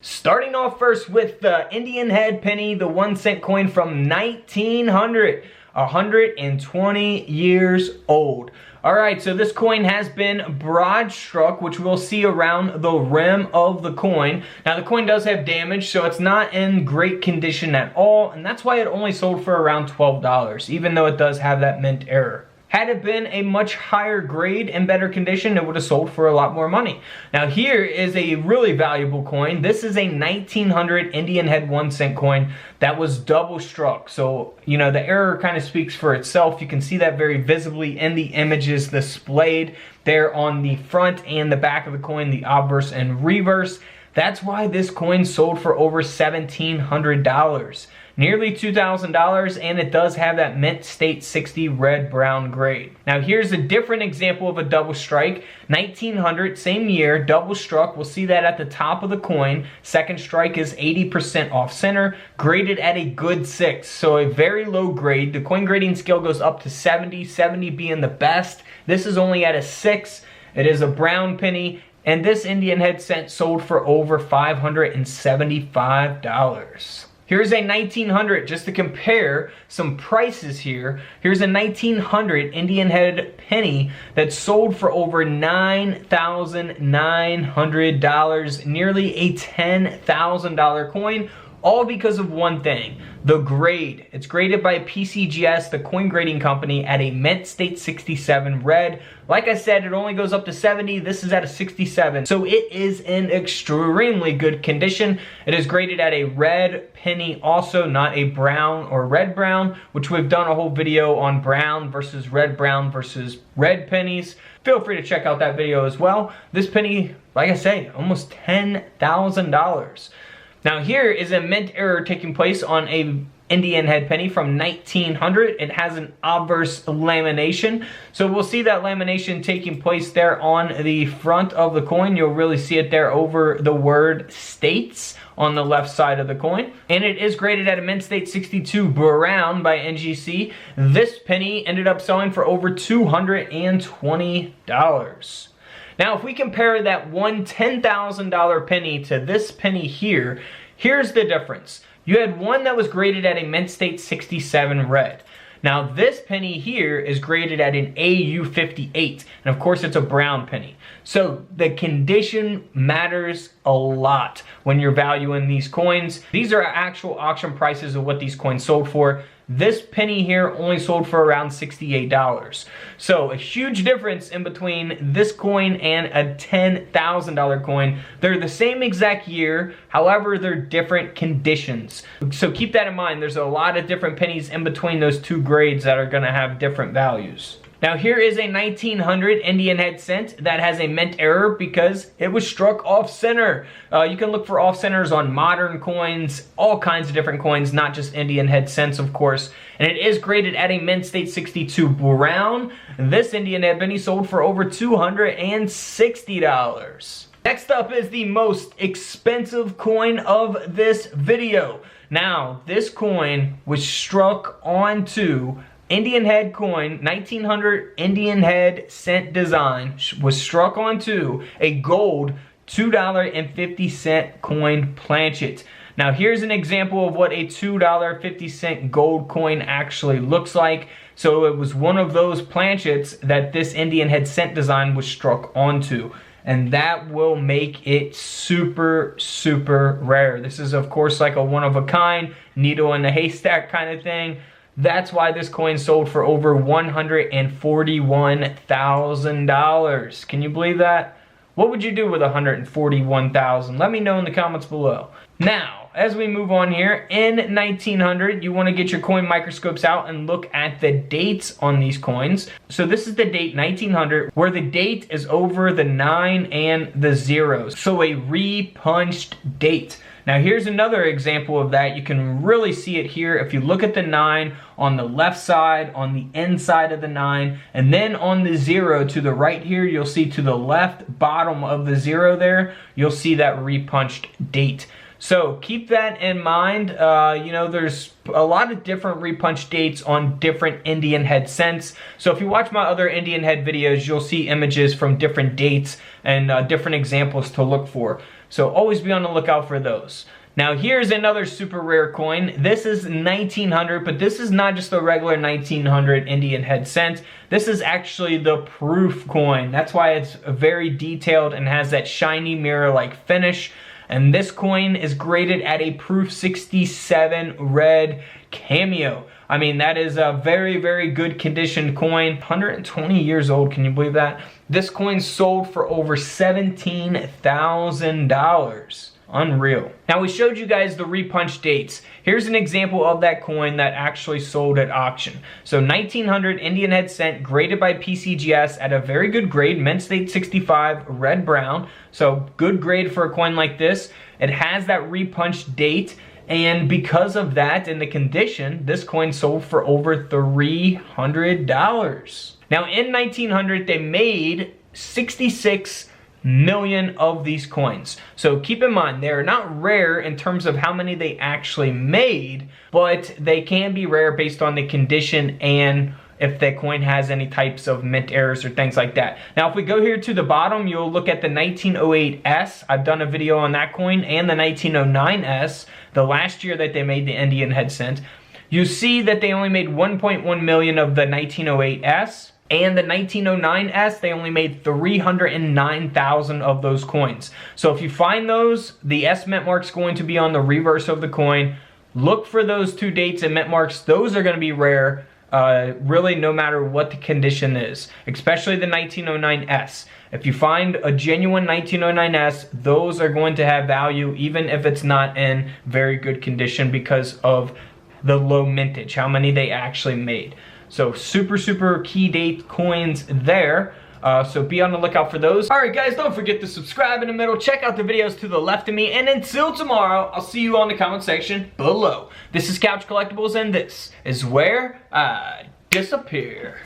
Starting off first with the Indian head penny, the 1 cent coin from 1900, 120 years old. Alright, so this coin has been broad struck, which we'll see around the rim of the coin. Now the coin does have damage, so it's not in great condition at all, and that's why it only sold for around $12, even though it does have that mint error. Had it been a much higher grade and better condition, it would have sold for a lot more money. Now here is a really valuable coin. This is a 1900 Indian head 1 cent coin that was double struck. So, you know, the error kind of speaks for itself. You can see that very visibly in the images displayed there on the front and the back of the coin, the obverse and reverse. That's why this coin sold for over $1,700. Nearly $2,000, and it does have that mint state 60 red brown grade. Now here's a different example of a double strike. 1900, same year, double struck. We'll see that at the top of the coin. Second strike is 80% off center, graded at a good 6. So a very low grade. The coin grading scale goes up to 70, 70 being the best. This is only at a 6. It is a brown penny, and this Indian head cent sold for over $575. Here's a 1900, just to compare some prices here. Here's a 1900 Indian head penny that sold for over $9,900, nearly a $10,000 coin, all because of one thing, the grade. It's graded by PCGS, the coin grading company, at a mint state 67 red. Like I said, it only goes up to 70. This is at a 67. So it is in extremely good condition. It is graded at a red penny also, not a brown or red brown, which we've done a whole video on brown versus red pennies. Feel free to check out that video as well. This penny, like I say, almost $10,000. Now here is a mint error taking place on a Indian head penny from 1900. It has an obverse lamination. So we'll see that lamination taking place there on the front of the coin. You'll really see it there over the word states on the left side of the coin. And it is graded at a mint state 62 brown by NGC. This penny ended up selling for over $220. Now, if we compare that one $10,000 penny to this penny here, here's the difference. You had one that was graded at a mint state 67 red. Now, this penny here is graded at an AU 58, and of course, it's a brown penny. So the condition matters a lot when you're valuing these coins. These are actual auction prices of what these coins sold for. This penny here only sold for around $68. So a huge difference in between this coin and a $10,000 coin. They're the same exact year, however, they're different conditions. So keep that in mind. There's a lot of different pennies in between those two grades that are gonna have different values. Now here is a 1900 Indian head cent that has a mint error because it was struck off center. You can look for off centers on modern coins, all kinds of different coins, not just Indian head cents, of course. And it is graded at a mint state 62 brown. This Indian head penny sold for over $260. Next up is the most expensive coin of this video. Now, this coin was struck onto Indian head coin, 1900 Indian head cent design, was struck onto a gold $2.50 coin planchet. Now here's an example of what a $2.50 gold coin actually looks like. So it was one of those planchets that this Indian head cent design was struck onto. And that will make it super, super rare. This is of course like a one of a kind, needle in a haystack kind of thing. That's why this coin sold for over $141,000. Can you believe that? What would you do with $141,000? Let me know in the comments below. Now, as we move on here, in 1900, you want to get your coin microscopes out and look at the dates on these coins. So this is the date 1900, where the date is over the 9 and the 0. So a repunched date. Now here's another example of that. You can really see it here if you look at the 9 on the left side, on the inside of the 9, and then on the 0 to the right here, you'll see to the left bottom of the 0 there, you'll see that repunched date. So keep that in mind. You know, there's a lot of different repunch dates on different Indian head cents. So if you watch my other Indian head videos, you'll see images from different dates and different examples to look for. So always be on the lookout for those. Now here's another super rare coin. This is 1900, but this is not just a regular 1900 Indian head cent. This is actually the proof coin. That's why it's very detailed and has that shiny mirror-like finish. And this coin is graded at a proof 67 red cameo. I mean, that is a very, very good condition coin. 120 years old, can you believe that? This coin sold for over $17,000. Unreal. Now we showed you guys the repunch dates. Here's an example of that coin that actually sold at auction. So 1900 Indian head cent, graded by PCGS at a very good grade, mint state 65, red brown. So good grade for a coin like this. It has that repunch date, and because of that and the condition, this coin sold for over $300. Now in 1900 they made 66 million of these coins. So keep in mind, they're not rare in terms of how many they actually made, but they can be rare based on the condition and if the coin has any types of mint errors or things like that. Now if we go here to the bottom, you'll look at the 1908S. I've done a video on that coin, and the 1909S, the last year that they made the Indian head cent. You see that they only made 1.1 million of the 1908S. And the 1909S, they only made 309,000 of those coins. So if you find those, the S mint mark's going to be on the reverse of the coin. Look for those two dates and mint marks. Those are going to be rare, really no matter what the condition is, especially the 1909S. If you find a genuine 1909S, those are going to have value even if it's not in very good condition because of the low mintage, how many they actually made. So super, super key date coins there. So be on the lookout for those. Alright guys, don't forget to subscribe in the middle. Check out the videos to the left of me. And until tomorrow, I'll see you on the comment section below. This is Couch Collectibles, and this is where I disappear.